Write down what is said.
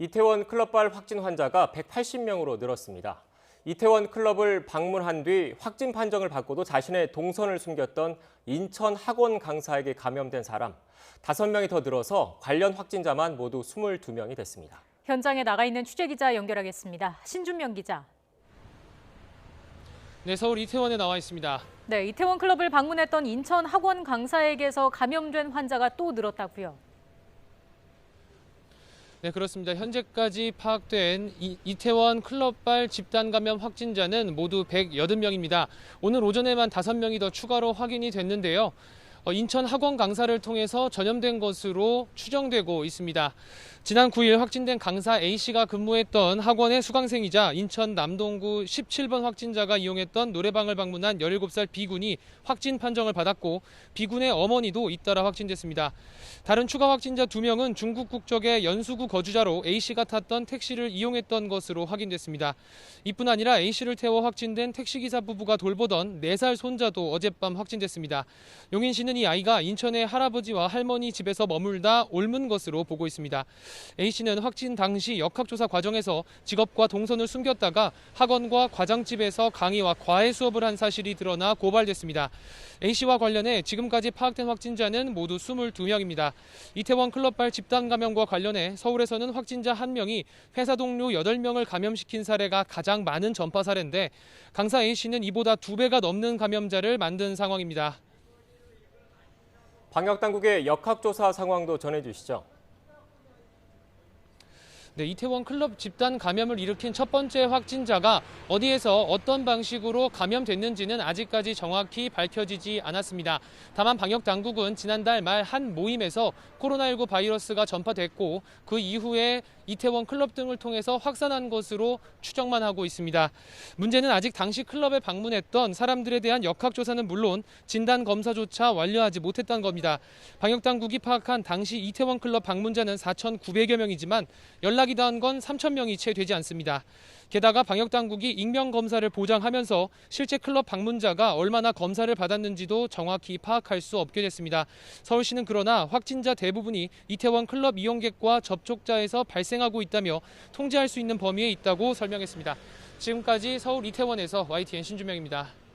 이태원 클럽발 확진 환자가 180명으로 늘었습니다. 이태원 클럽을 방문한 뒤 확진 판정을 받고도 자신의 동선을 숨겼던 인천 학원 강사에게 감염된 사람 5명이 더 늘어서 관련 확진자만 모두 22명이 됐습니다. 현장에 나가 있는 취재기자 연결하겠습니다. 신준명 기자. 네, 서울 이태원에 나와 있습니다. 네, 이태원 클럽을 방문했던 인천 학원 강사에게서 감염된 환자가 또 늘었다고요. 네, 그렇습니다. 현재까지 파악된 이태원 클럽발 집단 감염 확진자는 모두 180명입니다. 오늘 오전에만 5명이 더 추가로 확인이 됐는데요. 인천 학원 강사를 통해서 전염된 것으로 추정되고 있습니다. 지난 9일 확진된 강사 A씨가 근무했던 학원의 수강생이자 인천 남동구 17번 확진자가 이용했던 노래방을 방문한 17살 B군이 확진 판정을 받았고 B군의 어머니도 잇따라 확진됐습니다. 다른 추가 확진자 2명은 중국 국적의 연수구 거주자로 A씨가 탔던 택시를 이용했던 것으로 확인됐습니다. 이뿐 아니라 A씨를 태워 확진된 택시기사 부부가 돌보던 4살 손자도 어젯밤 확진됐습니다. 용인시는 이 아이가 인천의 할아버지와 할머니 집에서 머물다 옮은 것으로 보고 있습니다. A씨는 확진 당시 역학조사 과정에서 직업과 동선을 숨겼다가 학원과 과장집에서 강의와 과외 수업을 한 사실이 드러나 고발됐습니다. A씨와 관련해 지금까지 파악된 확진자는 모두 22명입니다. 이태원 클럽발 집단 감염과 관련해 서울에서는 확진자 1명이 회사 동료 8명을 감염시킨 사례가 가장 많은 전파 사례인데 강사 A씨는 이보다 2배가 넘는 감염자를 만든 상황입니다. 방역당국의 역학조사 상황도 전해주시죠. 네, 이태원 클럽 집단 감염을 일으킨 첫 번째 확진자가 어디에서 어떤 방식으로 감염됐는지는 아직까지 정확히 밝혀지지 않았습니다. 다만 방역당국은 지난달 말 한 모임에서 코로나19 바이러스가 전파됐고 그 이후에 이태원 클럽 등을 통해서 확산한 것으로 추정만 하고 있습니다. 문제는 아직 당시 클럽에 방문했던 사람들에 대한 역학조사는 물론 진단검사조차 완료하지 못했다는 겁니다. 방역당국이 파악한 당시 이태원 클럽 방문자는 4,900여 명이지만 연락이 닿은 건 3,000명이 채 되지 않습니다. 게다가 방역당국이 익명검사를 보장하면서 실제 클럽 방문자가 얼마나 검사를 받았는지도 정확히 파악할 수 없게 됐습니다. 서울시는 그러나 확진자 대부분이 이태원 클럽 이용객과 접촉자에서 발생하고 있다며 통제할 수 있는 범위에 있다고 설명했습니다. 지금까지 서울 이태원에서 YTN 신준명입니다.